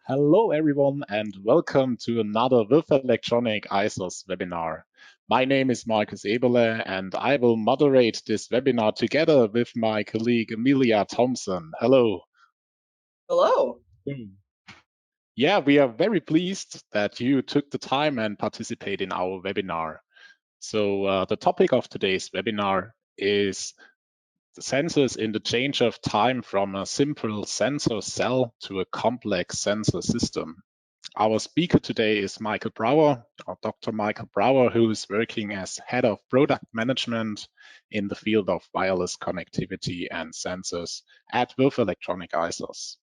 Hello everyone and welcome to another Würth Elektronik eiSos webinar. My name is Markus Eberle and I will moderate this webinar together with my colleague Amelia Thompson. Hello. Hello. Yeah, we are very pleased that you took the time and participate in our webinar. So the topic of today's webinar is the sensors in the change of time from a simple sensor cell to a complex sensor system. Our speaker today is Michael Brower, or Dr. Michael Brower, who is working as Head of Product Management in the field of wireless connectivity and sensors at Würth Elektronik eiSos.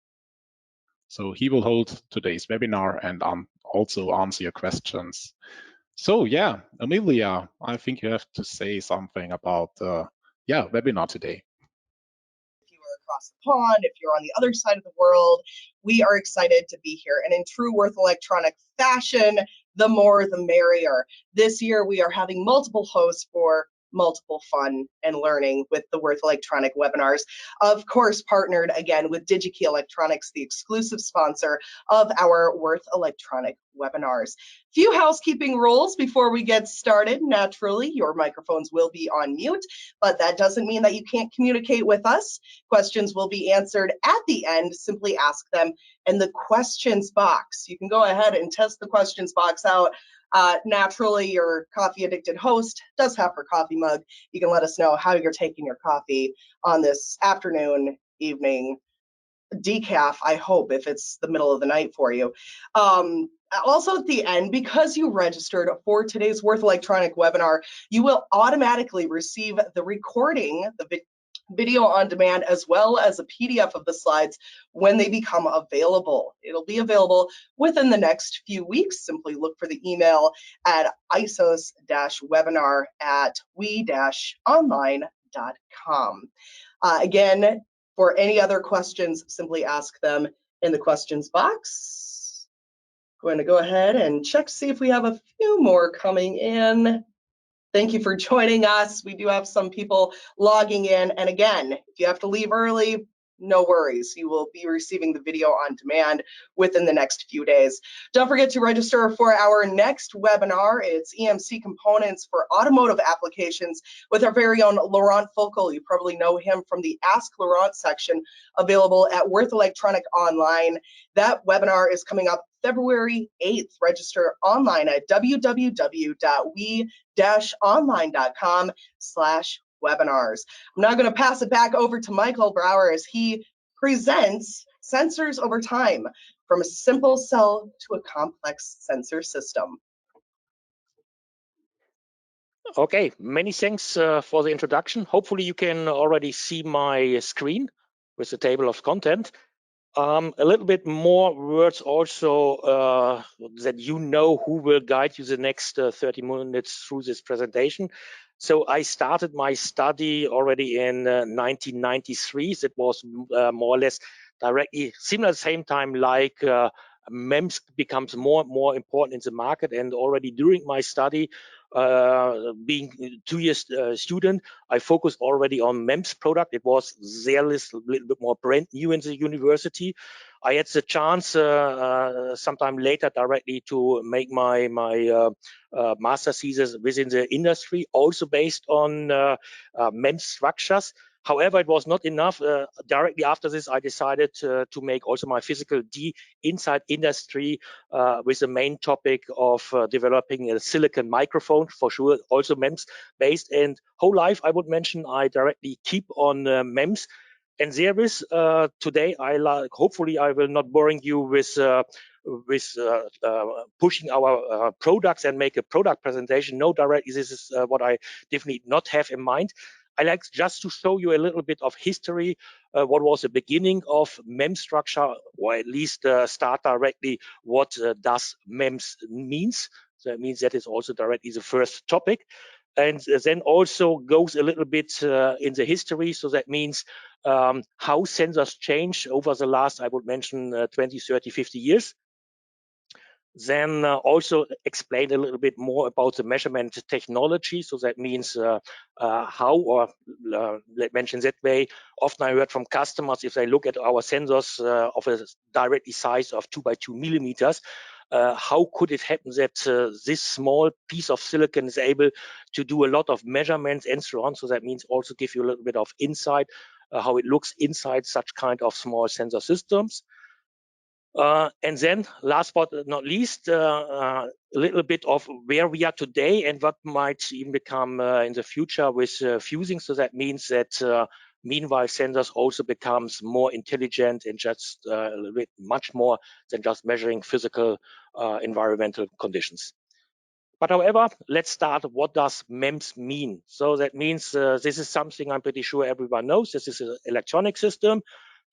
So he will hold today's webinar and also answer your questions. So yeah, Amelia, I think you have to say something about the webinar today. If you are across the pond, if you're on the other side of the world, we are excited to be here. And in true Würth Elektronik fashion, the more the merrier. This year we are having multiple hosts for multiple fun and learning with the Würth Elektronik webinars. Of course, partnered again with DigiKey Electronics, the exclusive sponsor of our Würth Elektronik webinars. Few housekeeping rules before we get started. Naturally, your microphones will be on mute, but that doesn't mean that you can't communicate with us. Questions will be answered at the end. Simply ask them in the questions box. You can go ahead and test the questions box out. Naturally, your coffee addicted host does have her coffee mug. You can let us know how you're taking your coffee on this afternoon, evening, decaf, I hope, if it's the middle of the night for you. Also at the end, because you registered for today's Würth Elektronik webinar, you will automatically receive the recording, the video on demand, as well as a PDF of the slides when they become available. It'll be available within the next few weeks. Simply look for the email at eisos-webinar@we-online.com. Again, for any other questions, simply ask them in the questions box. Going to go ahead and check, see if we have a few more coming in. Thank you for joining us. We do have some people logging in. And again, if you have to leave early, no worries. You will be receiving the video on demand within the next few days. Don't forget to register for our next webinar. It's EMC components for automotive applications with our very own Laurent Focal. You probably know him from the Ask Laurent section available at Würth Elektronik Online. That webinar is coming up February 8th. Register online at www.we-online.com/webinars. I'm now going to pass it back over to Michael Brower as he presents sensors over time from a simple cell to a complex sensor system. Okay, many thanks for the introduction. Hopefully you can already see my screen with the table of content. A little bit more words also that you know who will guide you the next 30 minutes through this presentation. So I started my study already in 1993. That was more or less directly similar at the same time like MEMS becomes more and more important in the market. And already during my study, being 2 years student, I focused already on MEMS product. It was there a little bit more brand new in the university. I had the chance sometime later directly to make my master thesis within the industry, also based on MEMS structures. However, it was not enough. Directly after this, I decided to make also my physical D inside industry with the main topic of developing a silicon microphone, for sure, also MEMS based. And whole life, I would mention, I directly keep on MEMS. And there is today, hopefully I will not boring you with pushing our products and make a product presentation. No, directly, this is what I definitely not have in mind. I like just to show you a little bit of history, what was the beginning of MEMS structure, or at least start directly what does MEMS means. So it means that is also directly the first topic. And then also goes a little bit in the history. So that means how sensors change over the last, I would mention, 20, 30, 50 years. Then also explain a little bit more about the measurement technology. So that means how, or let's mention that way, often I heard from customers, if they look at our sensors of a directly size of 2 by 2 millimeters, how could it happen that this small piece of silicon is able to do a lot of measurements and so on? So that means also give you a little bit of insight how it looks inside such kind of small sensor systems. And then last but not least, a little bit of where we are today and what might even become in the future with fusing. So that means that meanwhile sensors also becomes more intelligent and just a little bit much more than just measuring physical environmental conditions. But however, let's start. What does MEMS mean? So that means this is something I'm pretty sure everyone knows. This is an electronic system.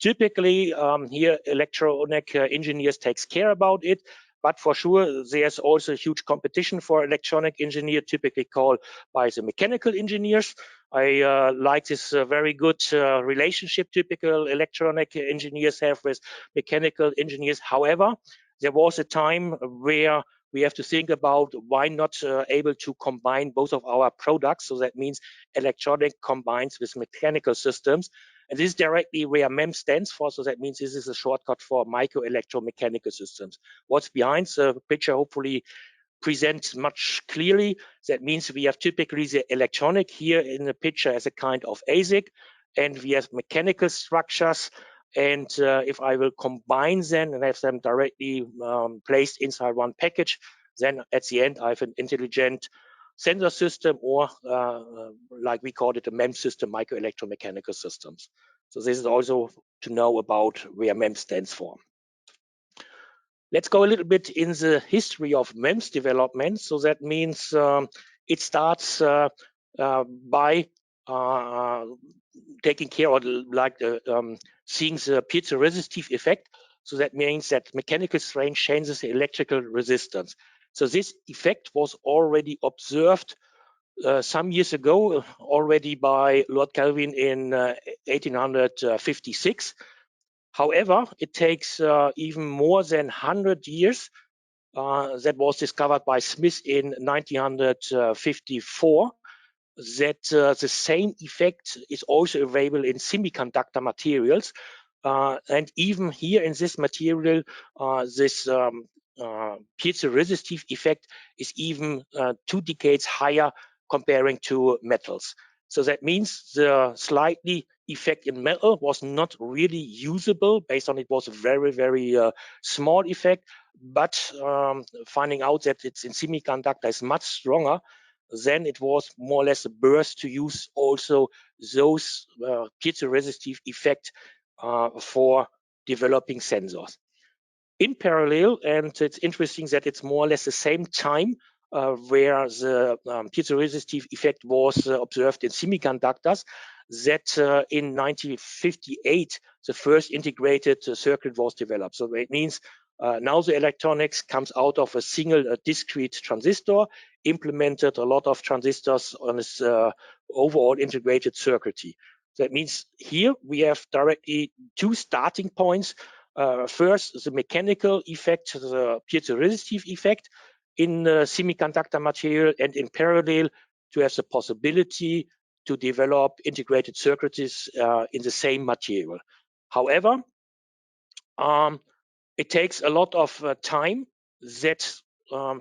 Typically, here electronic engineers takes care about it. But for sure, there's also huge competition for electronic engineer, typically called by the mechanical engineers. I like this very good relationship typical electronic engineers have with mechanical engineers. However, there was a time where we have to think about why not able to combine both of our products. So that means electronic combines with mechanical systems. And this is directly where MEMS stands for. So that means this is a shortcut for microelectromechanical systems. What's behind the picture hopefully presents much clearly. That means we have typically the electronic here in the picture as a kind of ASIC, and we have mechanical structures. And if I will combine them and have them directly placed inside one package, then at the end I have an intelligent sensor system, or like we call it, a MEMS system, microelectromechanical systems. So this is also to know about where MEMS stands for. Let's go a little bit in the history of MEMS development. So that means it starts by taking care of seeing the piezoresistive effect. So that means that mechanical strain changes the electrical resistance. So this effect was already observed some years ago, already by Lord Kelvin in 1856. However, it takes even more than 100 years. That was discovered by Smith in 1954. That the same effect is also available in semiconductor materials. And even here in this material, this piezoresistive effect is even 2 decades higher comparing to metals. So that means the slightly effect in metal was not really usable, based on it was a very, very small effect. But finding out that it's in semiconductor is much stronger, then it was more or less a burst to use also those piezoresistive effect for developing sensors. In parallel, and it's interesting that it's more or less the same time where the piezoresistive effect was observed in semiconductors, that in 1958 the first integrated circuit was developed. So it means now the electronics comes out of a single discrete transistor, implemented a lot of transistors on this overall integrated circuitry. That means here we have directly 2 starting points. First, the mechanical effect, the piezoresistive effect in semiconductor material, and in parallel to have the possibility to develop integrated circuits in the same material. However, it takes a lot of time that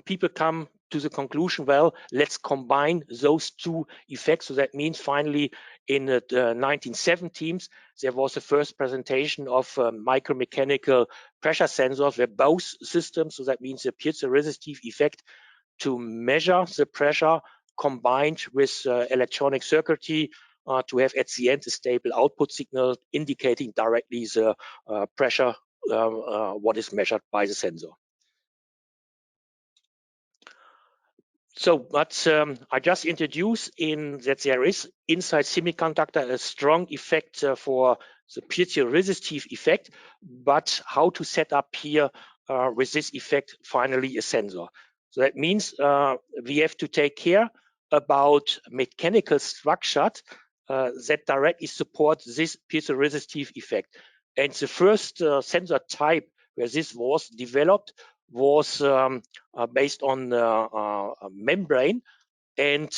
people come to the conclusion, well, let's combine those 2 effects. So that means finally in the 1970s, there was the first presentation of micromechanical pressure sensors where both systems, so that means the piezoresistive effect to measure the pressure combined with electronic circuitry to have at the end a stable output signal indicating directly the pressure what is measured by the sensor. So, but I just introduced in that there is inside semiconductor a strong effect for the piezoresistive effect, but how to set up here with this effect finally a sensor. So that means we have to take care about mechanical structures that directly support this piezoresistive effect. And the first sensor type where this was developed was based on a membrane, and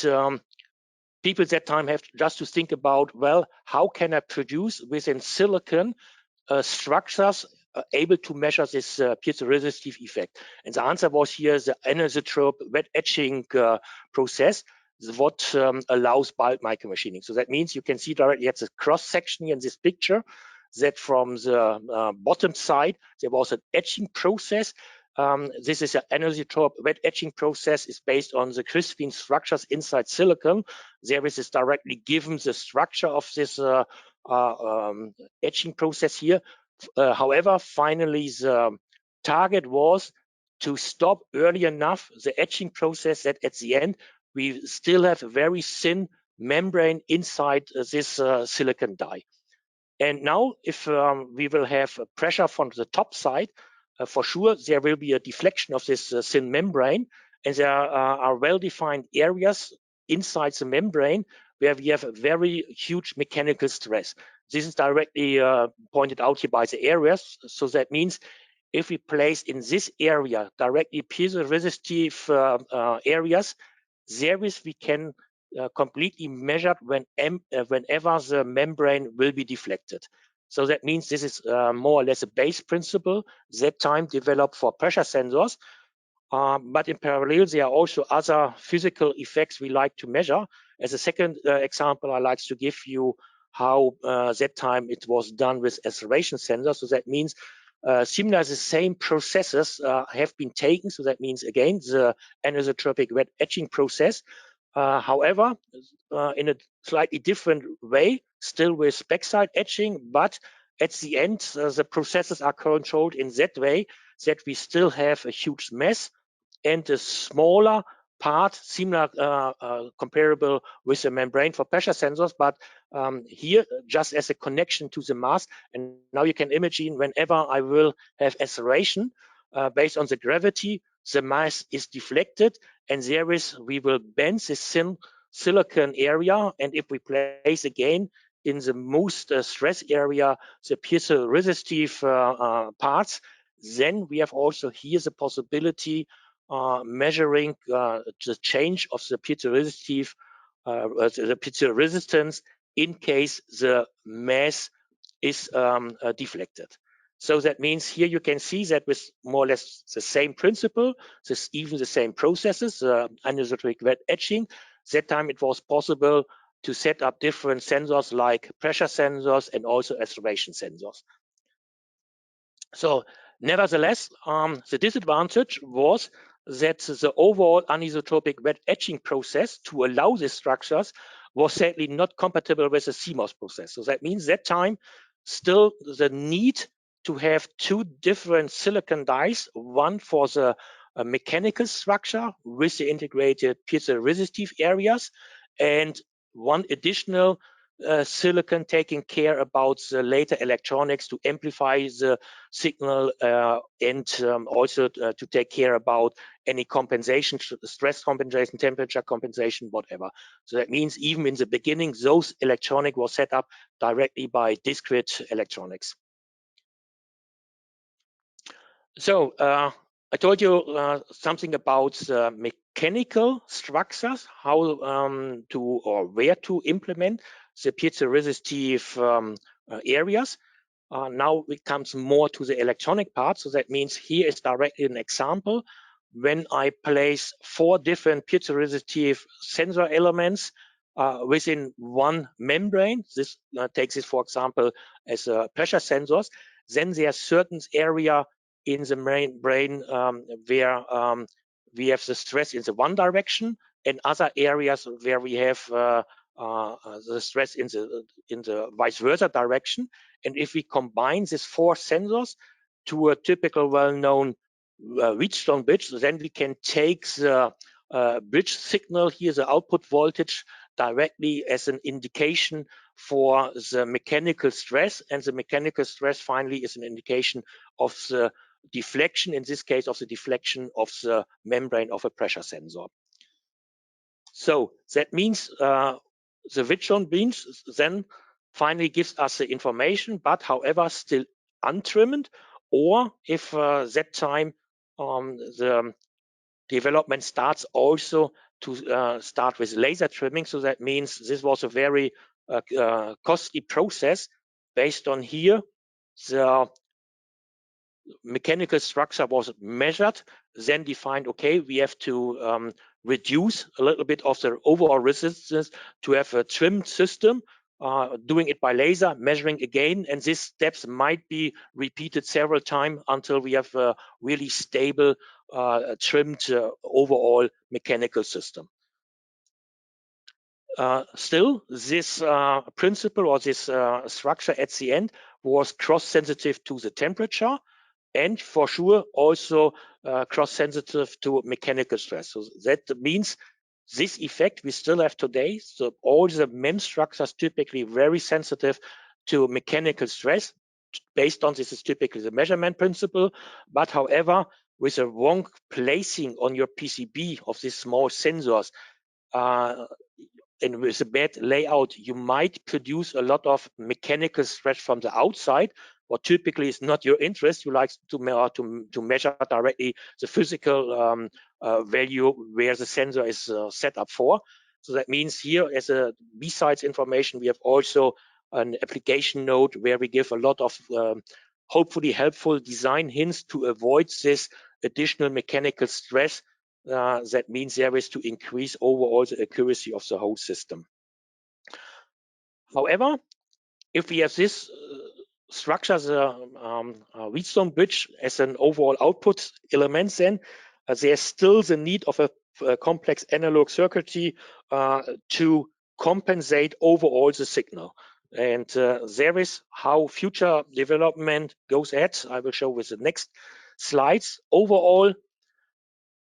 people at that time have just to think about, well, how can I produce within silicon structures able to measure this piezoresistive effect? And the answer was here the anisotrope wet etching process, what allows bulk micromachining. So that means you can see directly at the cross section in this picture that from the bottom side there was an etching process. This is an anisotrope wet etching process. Is based on the crystalline structures inside silicon. There is directly given the structure of this etching process here. However, finally the target was to stop early enough the etching process that at the end we still have a very thin membrane inside this silicon die. And now if we will have pressure from the top side, for sure there will be a deflection of this thin membrane, and there are well-defined areas inside the membrane where we have a very huge mechanical stress. This is directly pointed out here by the areas. So that means if we place in this area directly piezoresistive areas, there is we can completely measure whenever the membrane will be deflected. So that means this is more or less a base principle that time developed for pressure sensors. But in parallel, there are also other physical effects we like to measure. As a second example, I like to give you how that time it was done with acceleration sensors. So that means similar the same processes have been taken. So that means again the anisotropic wet etching process. However, in a slightly different way, still with backside etching, but at the end, the processes are controlled in that way that we still have a huge mass and a smaller part, similar, comparable with the membrane for pressure sensors, but here just as a connection to the mass. And now you can imagine whenever I will have acceleration based on the gravity, the mass is deflected, and there is we will bend this thin silicon area, and if we place again in the most stress area the piezoresistive parts, then we have also here the possibility measuring the change of the piezoresistive, the piezoresistance in case the mass is deflected. So that means here you can see that with more or less the same principle, even the same processes, anisotropic wet etching, that time it was possible to set up different sensors like pressure sensors and also acceleration sensors. So nevertheless, the disadvantage was that the overall anisotropic wet etching process to allow these structures was sadly not compatible with the CMOS process. So that means that time still the need to have two different silicon dies, one for the mechanical structure with the integrated piezoresistive areas, and one additional silicon taking care about the later electronics to amplify the signal and also to take care about any compensation, stress compensation, temperature compensation, whatever. So that means even in the beginning, those electronic was set up directly by discrete electronics. So I told you something about mechanical structures, how to or where to implement the piezoresistive areas. Now it comes more to the electronic part. So that means here is directly an example. When I place 4 different piezoresistive sensor elements within one membrane, this takes this, for example, as pressure sensors, then there are certain area in the membrane where we have the stress in the one direction, and other areas where we have the stress in the vice versa direction. And if we combine these 4 sensors to a typical well-known Wheatstone bridge, then we can take the bridge signal here, the output voltage, directly as an indication for the mechanical stress, and the mechanical stress finally is an indication of the deflection, in this case of the deflection of the membrane of a pressure sensor. So that means the Wheatstone beams then finally gives us the information, but however still untrimmed, or if that time the development starts also to start with laser trimming. So that means this was a very costly process. Based on here, the mechanical structure was measured, then defined, okay, we have to reduce a little bit of the overall resistance to have a trimmed system, doing it by laser, measuring again, and these steps might be repeated several times until we have a really stable, trimmed overall mechanical system. Still, this principle or this structure at the end was cross-sensitive to the temperature, and for sure also cross-sensitive to mechanical stress. So that means this effect we still have today. So all the MEMS structures typically very sensitive to mechanical stress. Based on this is typically the measurement principle, but however, with a wrong placing on your PCB of these small sensors, and with a bad layout, you might produce a lot of mechanical stress from the outside, what typically is not your interest. You like to measure directly the physical value where the sensor is set up for. So that means here, as a besides information, we have also an application note where we give a lot of hopefully helpful design hints to avoid this additional mechanical stress. That means there is to increase overall the accuracy of the whole system. However, if we have this structure, the Wheatstone bridge as an overall output element, then there's still the need of a complex analog circuitry to compensate overall the signal. And there is how future development goes at. I will show with the next slides. Overall,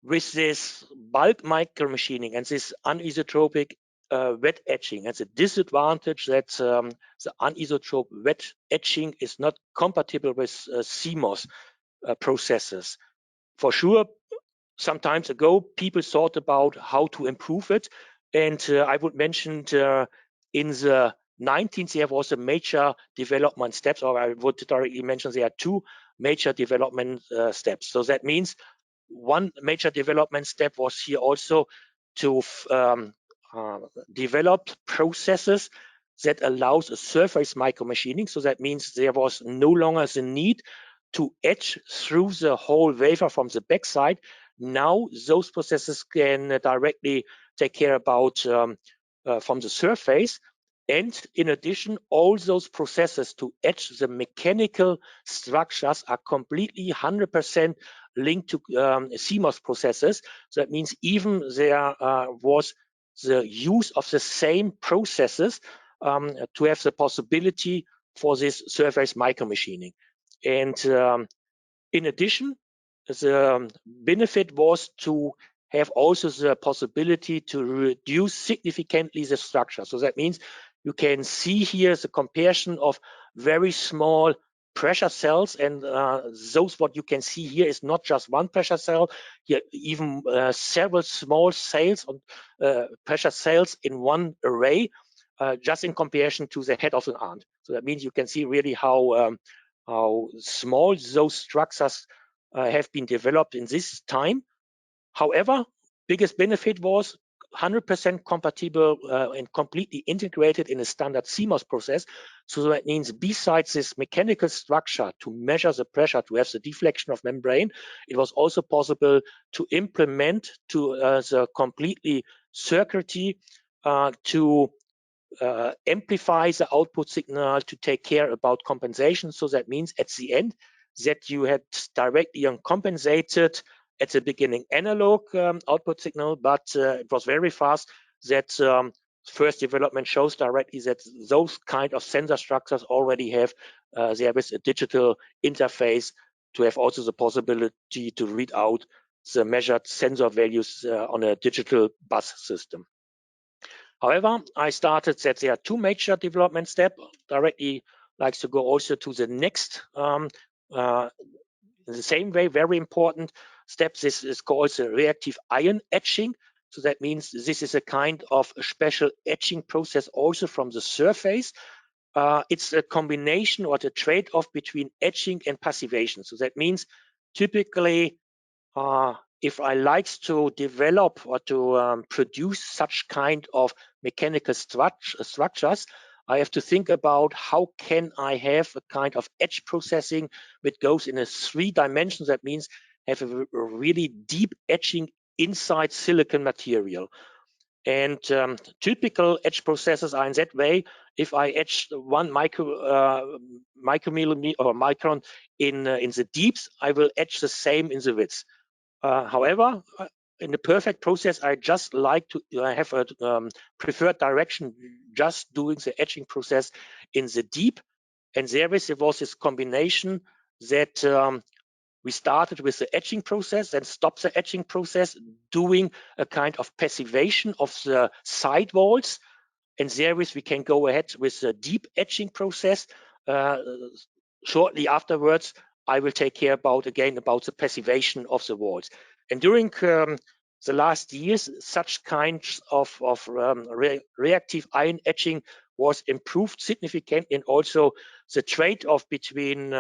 with this bulk micromachining and this anisotropic wet etching, and the disadvantage that the anisotrope wet etching is not compatible with CMOS processes. For sure, some time ago, people thought about how to improve it. And I would mention in the 19th, there was a major development steps, or I would directly mention there are two major development steps. So that means one major development step was here also to develop processes that allows a surface micromachining. So that means there was no longer the need to etch through the whole wafer from the backside. Now those processes can directly take care about from the surface. And in addition, all those processes to etch the mechanical structures are completely 100% linked to CMOS processes. So that means even there was the use of the same processes to have the possibility for this surface micromachining. And in addition, the benefit was to have also the possibility to reduce significantly the structure. So that means you can see here the comparison of very small pressure cells, and those what you can see here is not just one pressure cell, here even several small cells on pressure cells in one array, just in comparison to the head of an ant. So that means you can see really how small those structures have been developed in this time. However, biggest benefit was 100% compatible and completely integrated in a standard CMOS process. So that means besides this mechanical structure to measure the pressure, to have the deflection of membrane, it was also possible to implement to the completely circuitry to amplify the output signal to take care about compensation. So that means at the end that you had directly uncompensated at the beginning analog output signal, but it was very fast that first development shows directly that those kind of sensor structures already have there is a digital interface to have also the possibility to read out the measured sensor values on a digital bus system. However, I started that there are two major development steps. Directly likes to go also to the next in the same way, very important step. This is called the reactive ion etching. So that means this is a kind of a special etching process also from the surface. It's a combination or the trade-off between etching and passivation. So that means typically if I like to develop or to produce such kind of mechanical structures, I have to think about how can I have a kind of edge processing which goes in a 3 dimensions. That means have a really deep etching inside silicon material. And typical edge processes are in that way. If I etch 1 micromillimeter or micron in the deeps, I will etch the same in the width. However, in the perfect process, I just like to have a preferred direction, just doing the etching process in the deep. And there was this combination that we started with the etching process, then stopped the etching process, doing a kind of passivation of the side walls. And there we can go ahead with the deep etching process. Shortly afterwards, I will take care about the passivation of the walls. And during the last years, such kinds of reactive ion etching was improved significantly, and also the trade-off between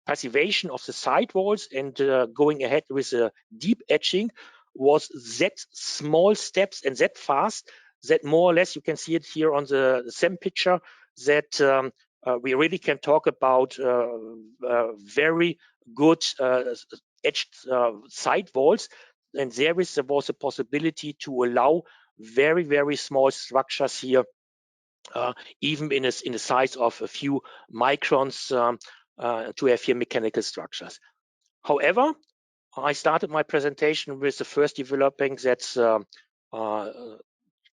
passivation of the side walls and going ahead with the deep etching was that small steps and that fast that more or less you can see it here on the SEM picture that we really can talk about very good etched side walls, and there was a possibility to allow very, very small structures here, even in the size of a few microns, to have here mechanical structures. However, I started my presentation with the first developing that's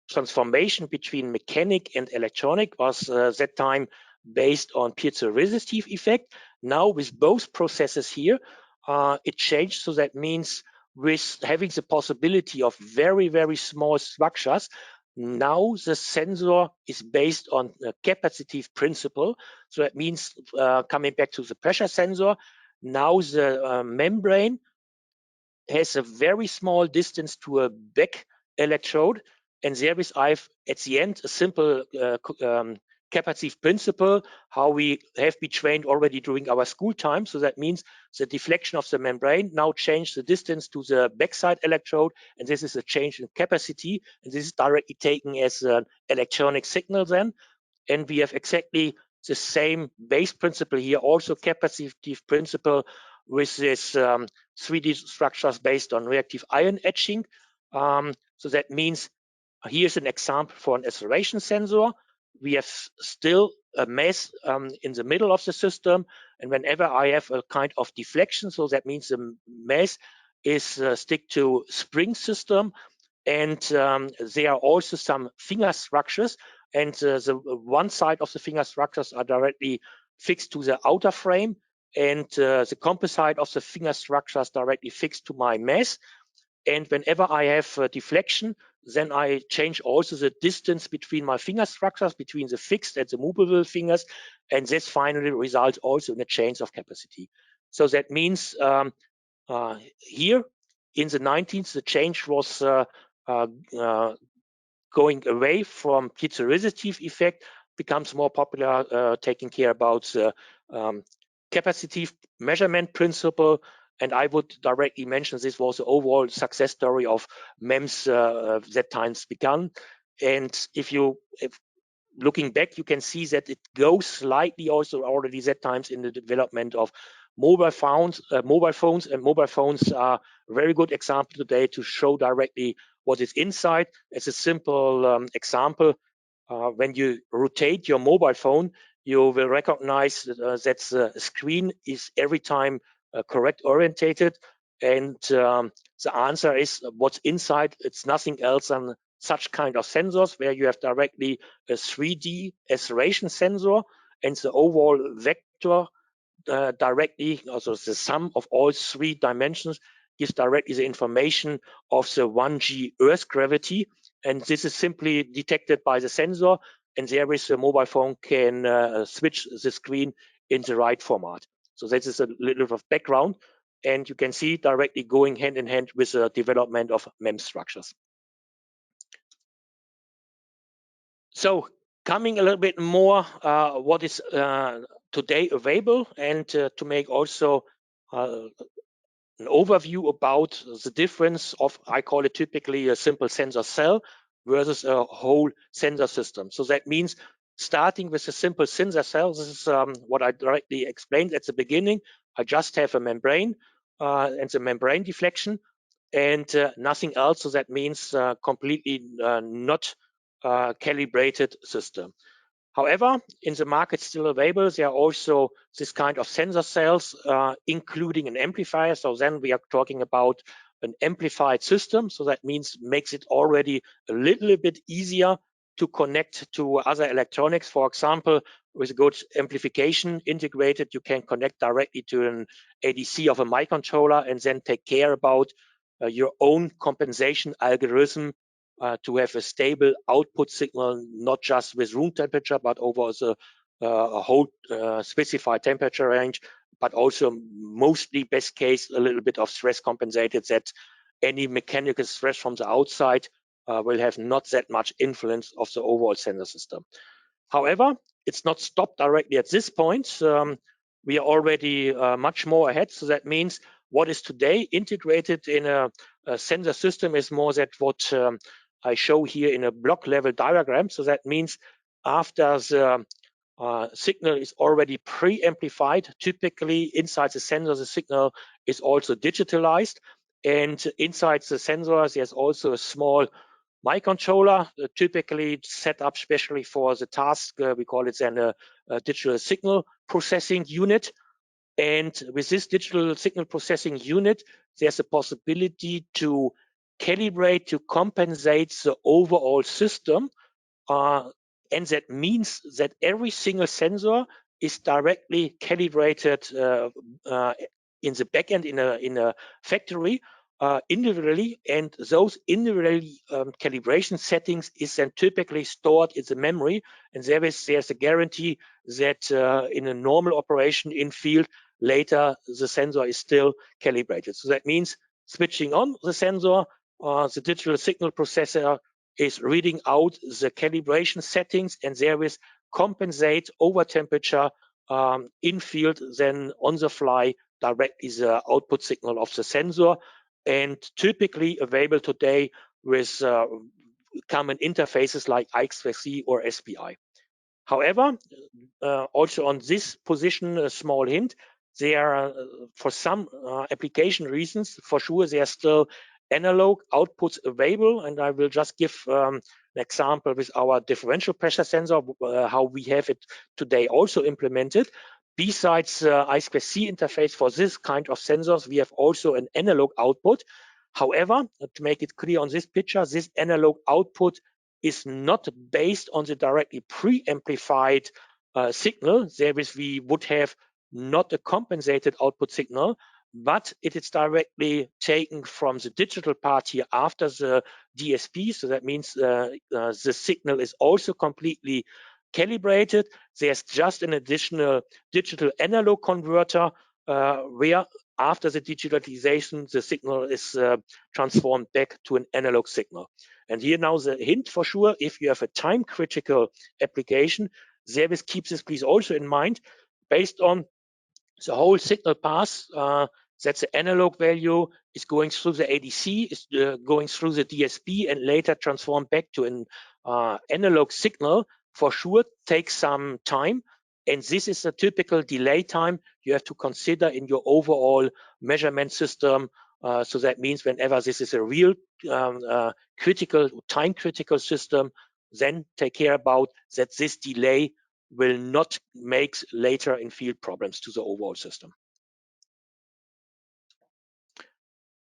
transformation between mechanic and electronic was that time based on piezoresistive effect. Now with both processes here, it changed. So that means with having the possibility of very, very small structures, now the sensor is based on a capacitive principle. So that means coming back to the pressure sensor, now the membrane has a very small distance to a back electrode, and there is I've at the end a simple capacitive principle how we have been trained already during our school time. So that means the deflection of the membrane now change the distance to the backside electrode, and this is a change in capacity, and this is directly taken as an electronic signal then. And we have exactly the same base principle here, also capacitive principle with this 3D structures based on reactive ion etching. So that means here's an example for an acceleration sensor. We have still a mass in the middle of the system, and whenever I have a kind of deflection, so that means the mass is stick to spring system, and there are also some finger structures, and the one side of the finger structures are directly fixed to the outer frame, and the composite of the finger structures directly fixed to my mass. And whenever I have deflection, then I change also the distance between my finger structures, between the fixed and the movable fingers, and this finally results also in a change of capacity. So that means here in the 19th, the change was going away from piezoresistive effect, becomes more popular, taking care about the capacitive measurement principle. And I would directly mention this was the overall success story of MEMS that times begun. And if looking back, you can see that it goes slightly also already that times in the development of mobile phones. Mobile phones are a very good example today to show directly what is inside. As a simple example, when you rotate your mobile phone, you will recognize that the screen is every time correct orientated, and the answer is what's inside. It's nothing else than such kind of sensors where you have directly a 3D acceleration sensor, and the overall vector directly, also the sum of all 3 dimensions, gives directly the information of the 1G Earth gravity, and this is simply detected by the sensor, and there is the mobile phone can switch the screen in the right format. So this is a little bit of background, and you can see directly going hand in hand with the development of MEMS structures. So coming a little bit more what is today available, and to make also an overview about the difference of, I call it typically a simple sensor cell versus a whole sensor system. So that means starting with a simple sensor cell. This is what I directly explained at the beginning. I just have a membrane and the membrane deflection and nothing else. So that means completely not calibrated system. However, in the market still available, there are also this kind of sensor cells, including an amplifier. So then we are talking about an amplified system. So that means makes it already a little bit easier to connect to other electronics. For example, with good amplification integrated, you can connect directly to an ADC of a microcontroller and then take care about your own compensation algorithm to have a stable output signal, not just with room temperature, but over a whole specified temperature range, but also mostly best case, a little bit of stress compensated that any mechanical stress from the outside will have not that much influence of the overall sensor system. However, it's not stopped directly at this point. We are already much more ahead. So that means what is today integrated in a sensor system is more that what I show here in a block level diagram. So that means after the signal is already pre-amplified, typically inside the sensor, the signal is also digitalized. And inside the sensor, there's also a small microcontroller, typically set up specially for the task. We call it then a digital signal processing unit. And with this digital signal processing unit, there's a possibility to calibrate, to compensate the overall system. And that means that every single sensor is directly calibrated in the backend in a factory individually, and those individual calibration settings is then typically stored in the memory, and there's a guarantee that in a normal operation in field later the sensor is still calibrated. So that means switching on the sensor, the digital signal processor is reading out the calibration settings and therewith compensate over temperature in field, then on the fly directly the output signal of the sensor, and typically available today with common interfaces like eiSos or SPI. However, also on this position, a small hint, there are, for some application reasons, for sure, there are still analog outputs available. And I will just give an example with our differential pressure sensor, how we have it today also implemented. Besides I2C interface for this kind of sensors, we have also an analog output. However, to make it clear on this picture, this analog output is not based on the directly pre-amplified signal. Therewith, we would have not a compensated output signal, but it is directly taken from the digital part here after the DSP. So that means the signal is also completely calibrated. There's just an additional digital analog converter where after the digitalization, the signal is transformed back to an analog signal. And here now the hint for sure, if you have a time critical application, therewith keep this please also in mind, based on the whole signal path, that the analog value is going through the ADC, is going through the DSP and later transformed back to an analog signal, for sure takes some time. And this is a typical delay time you have to consider in your overall measurement system. So that means whenever this is a real critical, time critical system, then take care about that this delay will not make later in field problems to the overall system.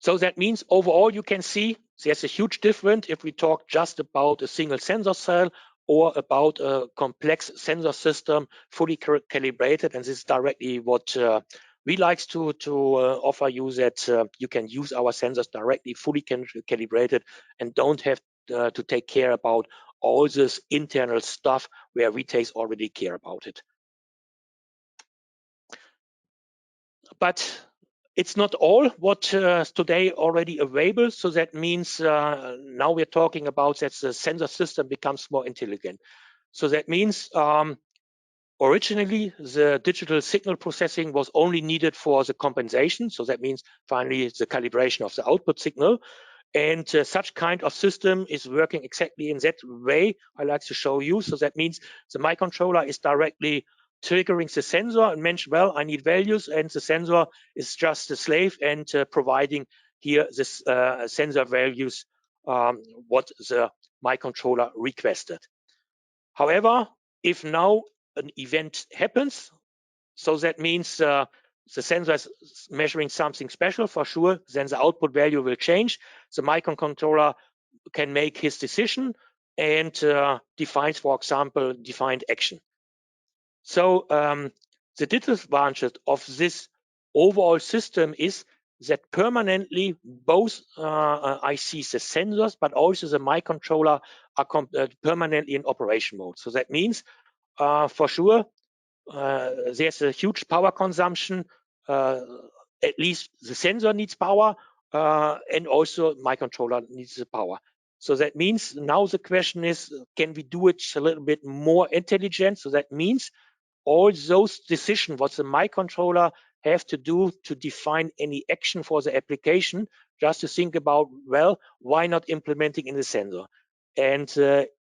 So that means overall you can see there's a huge difference if we talk just about a single sensor cell or about a complex sensor system fully calibrated. And this is directly what we like to offer you, that you can use our sensors directly fully calibrated and don't have to take care about all this internal stuff where retailers already care about it. But it's not all what today already available. So that means now we're talking about that the sensor system becomes more intelligent. So that means Originally, the digital signal processing was only needed for the compensation. So that means finally the calibration of the output signal. And such kind of system is working exactly in that way I like to show you. So that means the microcontroller is directly triggering the sensor and mention, well, I need values, and the sensor is just a slave and providing here this sensor values what the microcontroller requested. However, if now an event happens, so that means the sensor is measuring something special for sure, then the output value will change. The microcontroller can make his decision and defines, for example, defined action. So the disadvantage of this overall system is that permanently both ICs, the sensors, but also the microcontroller are permanently in operation mode. So that means for sure there's a huge power consumption. At least the sensor needs power, and also microcontroller needs the power. So that means now the question is, can we do it a little bit more intelligent? So that means all those decisions what the microcontroller have to do to define any action for the application, just to think about, well, why not implementing in the sensor? And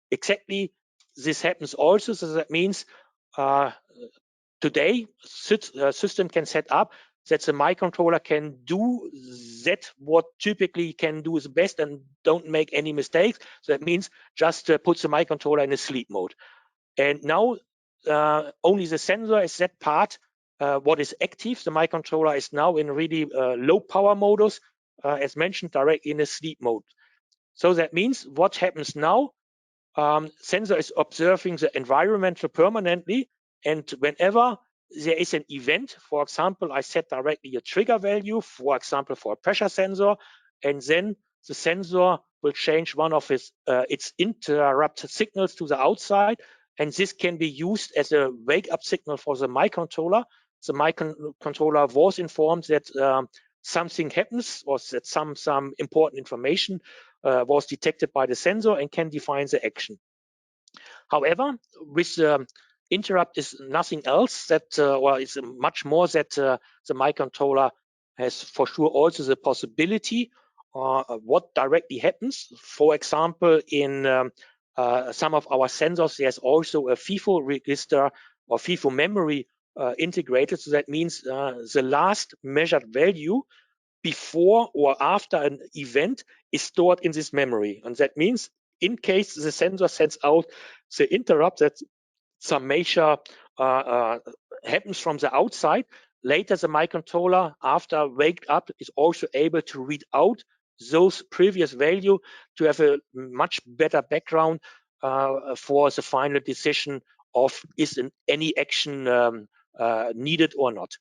exactly this happens also. So that means today system can set up that the microcontroller can do that what typically can do is best and don't make any mistakes. So that means just put the microcontroller in a sleep mode. And now only the sensor is that part what is active. The microcontroller is now in really low power modus, as mentioned, directly in a sleep mode. So that means what happens now, sensor is observing the environment permanently, and whenever there is an event, for example, I set directly a trigger value, for example, for a pressure sensor, and then the sensor will change one of its interrupt signals to the outside, and this can be used as a wake-up signal for the microcontroller. The microcontroller was informed that something happens, or that some important information was detected by the sensor and can define the action. However, with interrupt is nothing else that, well, it's much more that the microcontroller has for sure also the possibility what directly happens. For example, in some of our sensors, there's also a FIFO register or FIFO memory integrated. So that means the last measured value before or after an event is stored in this memory. And that means in case the sensor sends out the interrupt that some major happens from the outside, later the microcontroller, after wake up, is also able to read out those previous value to have a much better background for the final decision of is any action needed or not.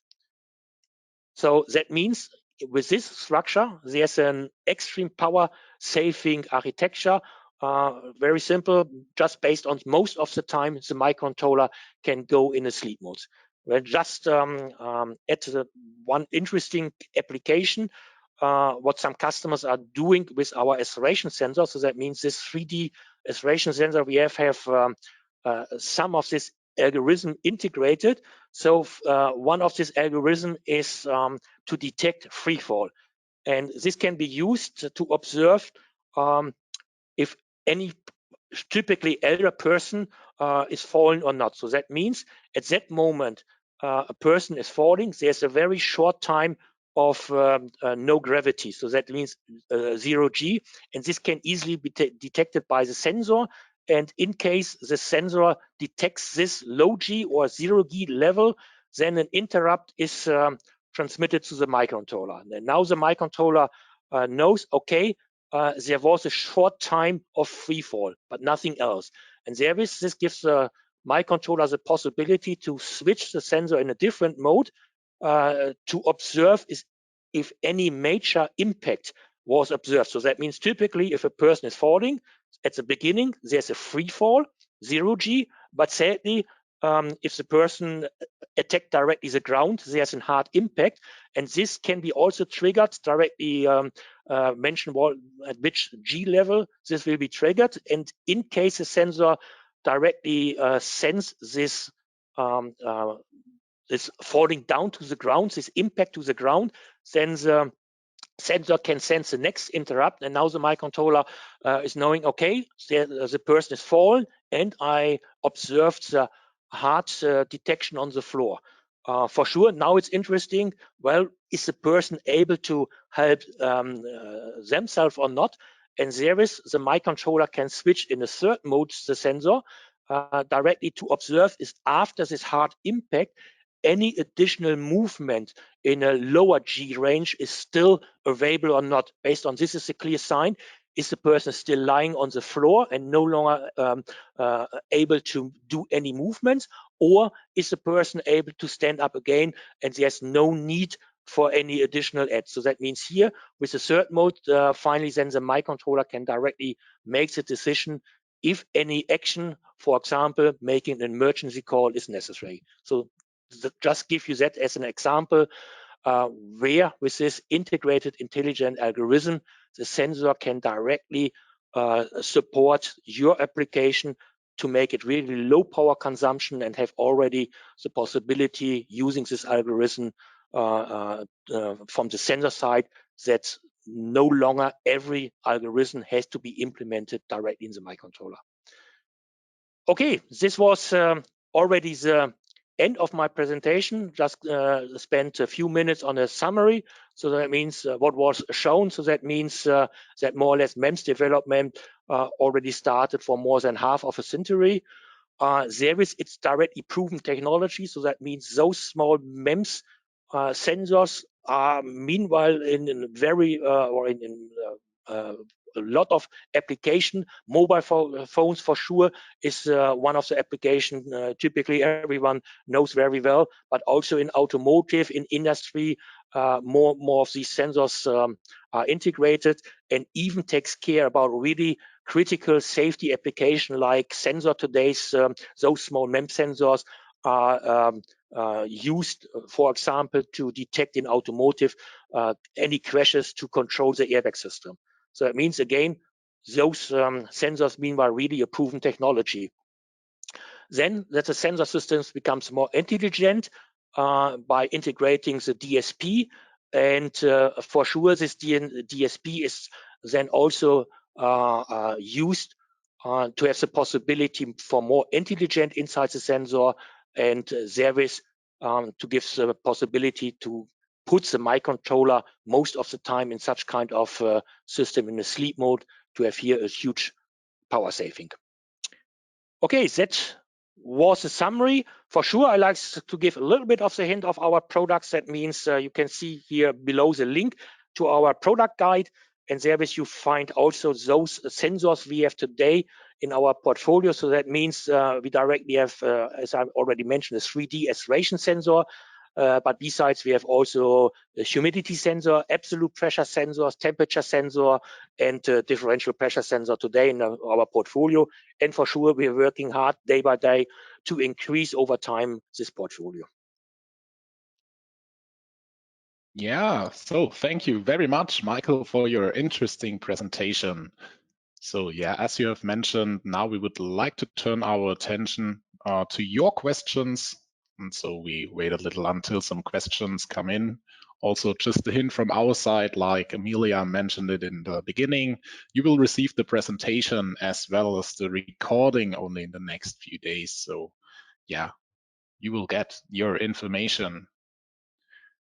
So that means with this structure, there's an extreme power saving architecture. Very simple, just based on most of the time, the microcontroller can go in a sleep mode. Well, just at one interesting application, what some customers are doing with our acceleration sensor. So that means this 3D acceleration sensor, we have some of this algorithm integrated. So one of this algorithm is to detect free fall. And this can be used to observe if any typically elder person is falling or not. So that means at that moment, a person is falling, there's a very short time of no gravity. So that means 0G, and this can easily be detected by the sensor. And in case the sensor detects this low G or 0G level, then an interrupt is transmitted to the microcontroller. And now the microcontroller knows, okay, there was a short time of free fall, but nothing else. And this gives the microcontroller the possibility to switch the sensor in a different mode to observe if any major impact was observed. So that means typically if a person is falling, at the beginning, there's a free fall, 0G, but sadly, if the person attacked directly the ground, there's a hard impact. And this can be also triggered directly mention at which G level this will be triggered. And in case the sensor directly sends this is falling down to the ground, this impact to the ground, then the sensor can sense the next interrupt, and now the microcontroller is knowing, okay, the person is fallen, and I observed the hard detection on the floor. For sure, now it's interesting, well, is the person able to help themselves or not? And there is, the microcontroller can switch in a third mode, the sensor, directly to observe is after this hard impact, any additional movement in a lower G range is still available or not. Based on this is a clear sign. Is the person still lying on the floor and no longer able to do any movements, or is the person able to stand up again and there's no need for any additional add? So that means here with the third mode, finally then the microcontroller can directly make the decision if any action, for example, making an emergency call is necessary. So just give you that as an example where with this integrated intelligent algorithm, the sensor can directly support your application to make it really low power consumption and have already the possibility using this algorithm from the sensor side that no longer every algorithm has to be implemented directly in the microcontroller. Okay, this was already the end of my presentation. Just spent a few minutes on a summary. So that means what was shown. So that means that more or less MEMS development already started for more than half of a century. There is its directly proven technology. So that means those small MEMS sensors are meanwhile in very or in a lot of application. Mobile phones for sure is one of the application typically everyone knows very well, but also in automotive, in industry, more of these sensors are integrated, and even takes care about really critical safety application like sensor today's those small MEMS sensors are used, for example, to detect in automotive any crashes to control the airbag system. So it means, again, those sensors meanwhile really a proven technology. Then that the sensor systems becomes more intelligent by integrating the DSP, and for sure this DSP is then also used to have the possibility for more intelligent inside the sensor, and there is to give the possibility to put the microcontroller most of the time in such kind of system in a sleep mode to have here a huge power saving. Okay, that was a summary. For sure, I like to give a little bit of the hint of our products. That means you can see here below the link to our product guide, and there you find also those sensors we have today in our portfolio. So that means we directly have, as I already mentioned, a 3D acceleration sensor. But besides, we have also a humidity sensor, absolute pressure sensors, temperature sensor, and differential pressure sensor today in our portfolio. And for sure, we are working hard day by day to increase over time this portfolio. Yeah, so thank you very much, Michael, for your interesting presentation. So yeah, as you have mentioned, now we would like to turn our attention to your questions. And so we wait a little until some questions come in. Also, just a hint from our side, like Amelia mentioned it in the beginning, you will receive the presentation as well as the recording only in the next few days. So yeah, you will get your information.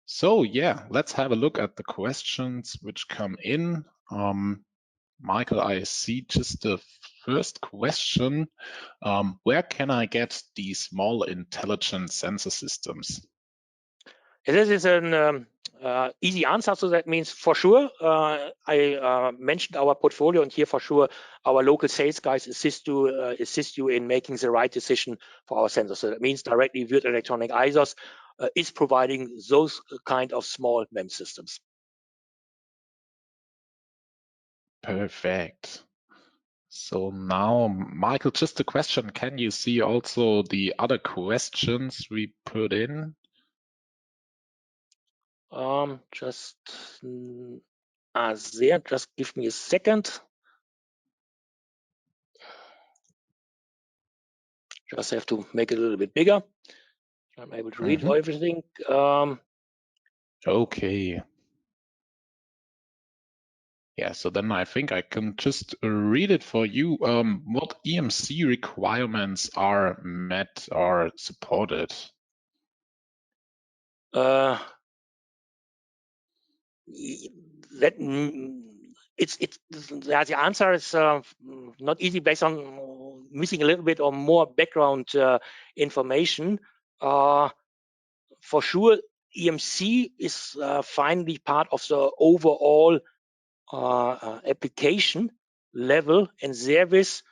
So yeah, let's have a look at the questions which come in. Michael, I see just the first question. Where can I get these small intelligent sensor systems? This is an easy answer. So that means for sure, I mentioned our portfolio, and here for sure, our local sales guys assist you in making the right decision for our sensors. So that means directly Würth Elektronik eiSos is providing those kind of small MEMS systems. Perfect. So now, Michael, just a question. Can you see also the other questions we put in? Just there, just give me a second. Just have to make it a little bit bigger. I'm able to read everything. Okay. Yeah, so then I think I can just read it for you. What EMC requirements are met or supported? The answer is not easy based on missing a little bit or more background information. For sure, EMC is finally part of the overall application level and service.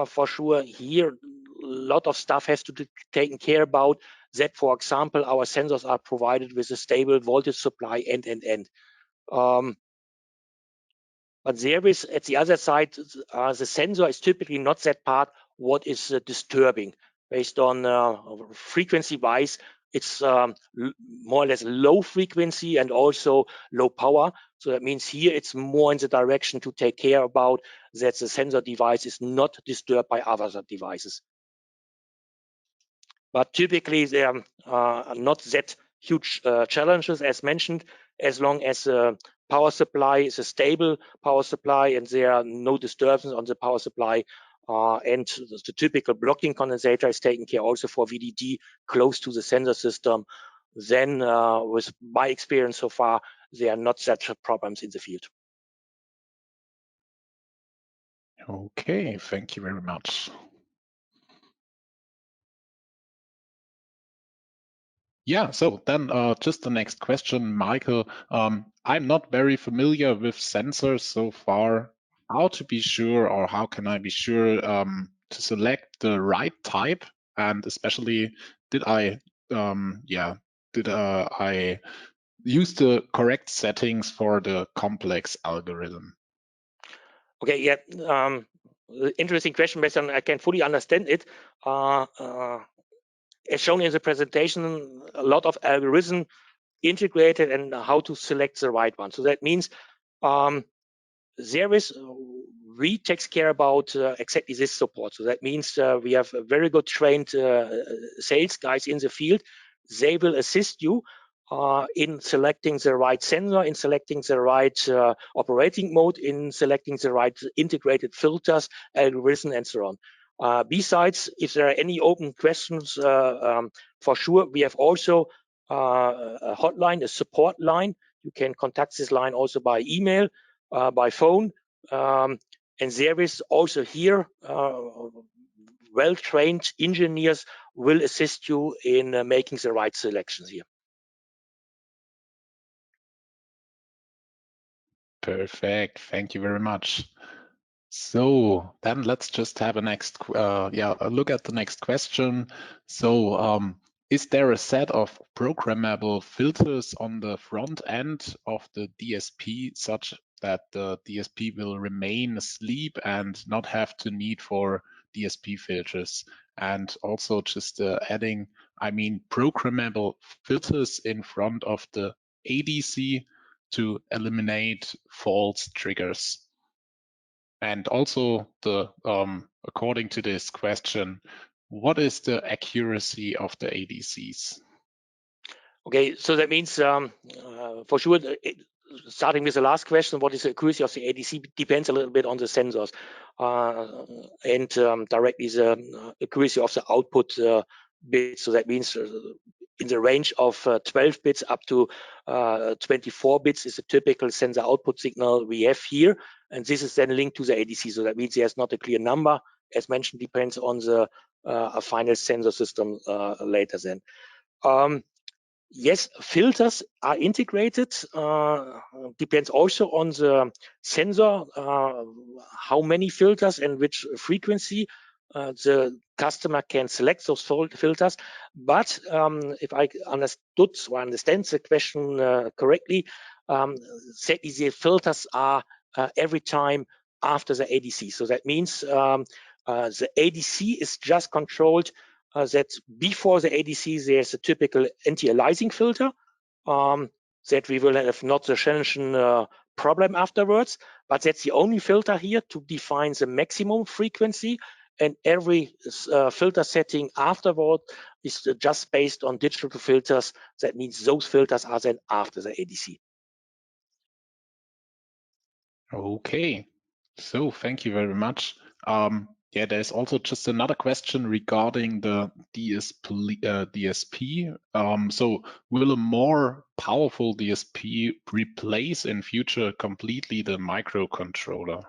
For sure, here a lot of stuff has to be taken care about. That, for example, our sensors are provided with a stable voltage supply end. But there is, at the other side, the sensor is typically not that part what is disturbing. Based on frequency-wise, it's more or less low frequency and also low power. So that means here it's more in the direction to take care about that the sensor device is not disturbed by other devices. But typically, there are not that huge challenges as mentioned, as long as the power supply is a stable power supply and there are no disturbances on the power supply. And the typical blocking condensator is taken care also for VDD close to the sensor system. Then, with my experience so far, there are not such problems in the field. Okay, thank you very much. Yeah, so then just the next question, Michael. I'm not very familiar with sensors so far. How to be sure, or how can I be sure to select the right type? And especially, did I use the correct settings for the complex algorithm? Okay, yeah, interesting question, based on I can fully understand it. As shown in the presentation, a lot of algorithm integrated and how to select the right one. So that means there is we takes care about exactly this support. So that means we have a very good trained sales guys in the field. They will assist you in selecting the right sensor, in selecting the right operating mode, in selecting the right integrated filters, algorithm, and so on. Besides, if there are any open questions, for sure, we have also a hotline, a support line. You can contact this line also by email, by phone. And there is also here well-trained engineers will assist you in making the right selections here. Perfect. Thank you very much. So then let's just have a look at the next question. So is there a set of programmable filters on the front end of the DSP such that the DSP will remain asleep and not have to need for DSP filters? And also just adding, I mean, programmable filters in front of the ADC to eliminate false triggers. And also, according to this question, what is the accuracy of the ADCs? Okay, so that means for sure, starting with the last question, what is the accuracy of the ADC depends a little bit on the sensors and directly the accuracy of the output bits. So that means in the range of 12 bits up to 24 bits is a typical sensor output signal we have here. And this is then linked to the ADC. So that means there's not a clear number. As mentioned, depends on the final sensor system later then. Yes, filters are integrated. Depends also on the sensor, how many filters and which frequency the customer can select those filters. But if I understood or understand the question correctly, the filters are every time after the ADC. So that means the ADC is just controlled that before the ADC, there's a typical anti-aliasing filter that we will have not the Shenzhen problem afterwards, but that's the only filter here to define the maximum frequency and every filter setting afterward is just based on digital filters. That means those filters are then after the ADC. Okay, so thank you very much. Yeah, there's also just another question regarding the DSP. So will a more powerful DSP replace in future completely the microcontroller?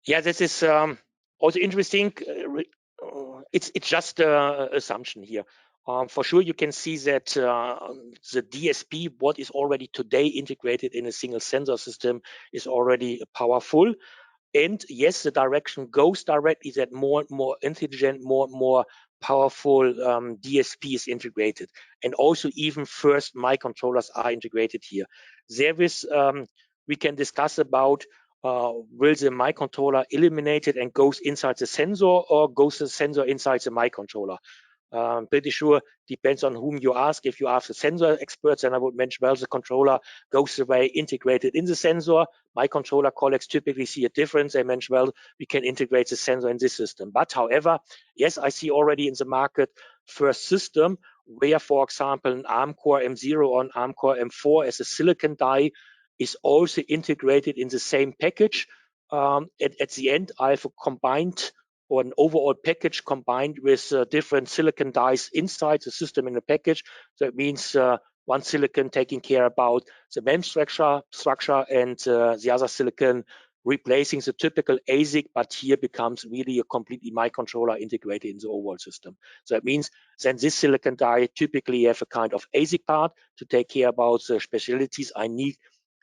Yeah, this is also interesting. It's just an assumption here. For sure, you can see that the DSP, what is already today integrated in a single sensor system, is already powerful. And yes, the direction goes directly that more and more intelligent, more and more powerful DSP is integrated. And also even first microcontrollers are integrated here. There is, we can discuss about will the microcontroller eliminate it and goes inside the sensor, or goes the sensor inside the microcontroller? Pretty sure depends on whom you ask. If you ask the sensor experts, then I would mention, well, the controller goes away integrated in the sensor. My controller colleagues typically see a difference. They mention, well, we can integrate the sensor in this system. But however, yes, I see already in the market first system where, for example, an ARM Core M0 or an ARM Core M4 as a silicon die is also integrated in the same package. At the end, I have a combined or an overall package combined with different silicon dies inside the system in the package. So it means one silicon taking care about the MEMS structure and the other silicon replacing the typical ASIC, but here becomes really a completely microcontroller integrated in the overall system. So it means then this silicon die typically have a kind of ASIC part to take care about the specialties I need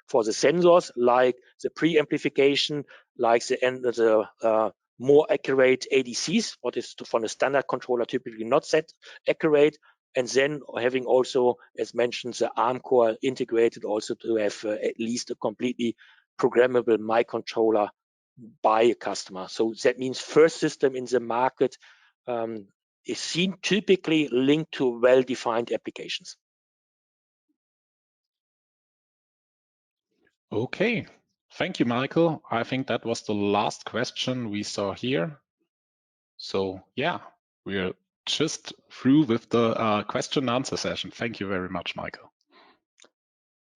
for the sensors, like the preamplification, like the more accurate ADCs, what is from a standard controller typically not that accurate, and then having also, as mentioned, the ARM core integrated also to have at least a completely programmable microcontroller by a customer. So that means first system in the market is seen typically linked to well-defined applications. Okay, thank you, Michael. I think that was the last question we saw here. So yeah, we're just through with the question and answer session. Thank you very much, Michael.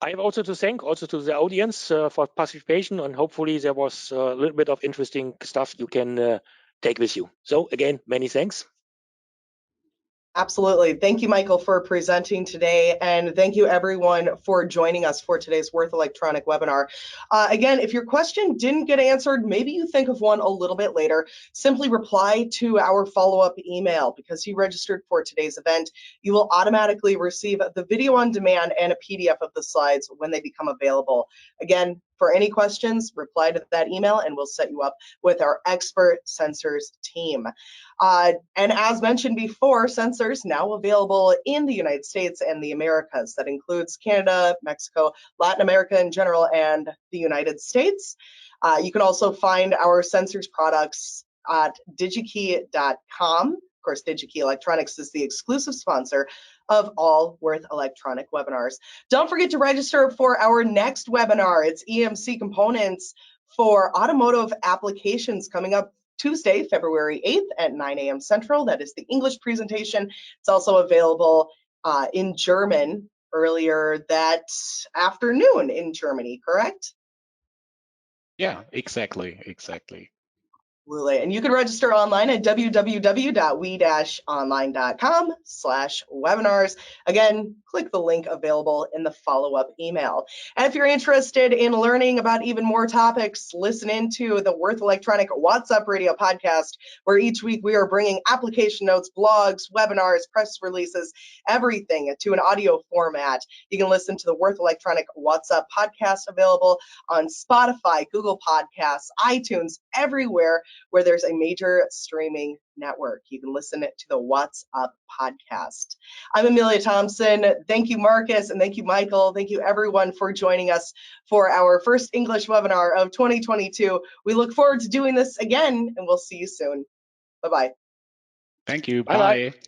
I have also to thank also to the audience for participation, and hopefully there was a little bit of interesting stuff you can take with you. So again, many thanks. Absolutely. Thank you, Michael, for presenting today. And thank you, everyone, for joining us for today's Würth Elektronik webinar. Again, if your question didn't get answered, maybe you think of one a little bit later, simply reply to our follow-up email. Because you registered for today's event, you will automatically receive the video on demand and a PDF of the slides when they become available. Again, for any questions, reply to that email and we'll set you up with our expert sensors team. And as mentioned before, sensors now available in the United States and the Americas. That includes Canada, Mexico, Latin America in general, and the United States. You can also find our sensors products at digikey.com. Of course, DigiKey Electronics is the exclusive sponsor of all Würth Elektronik webinars. Don't forget to register for our next webinar. It's EMC components for automotive applications coming up Tuesday, February 8th at 9 a.m. Central. That is the English presentation. It's also available in German earlier that afternoon in Germany, correct? Yeah, exactly. Absolutely. And you can register online at www.we-online.com/webinars. Again, click the link available in the follow-up email. And if you're interested in learning about even more topics, listen into the Würth Elektronik WhatsApp Radio podcast, where each week we are bringing application notes, blogs, webinars, press releases, everything to an audio format. You can listen to the Würth Elektronik WhatsApp podcast available on Spotify, Google Podcasts, iTunes, everywhere where there's a major streaming network. You can listen to the What's Up podcast. I'm Amelia Thompson. Thank you, Marcus, and thank you, Michael. Thank you, everyone, for joining us for our first English webinar of 2022. We look forward to doing this again, and we'll see you soon. Bye-bye. Thank you. Bye-bye. Bye.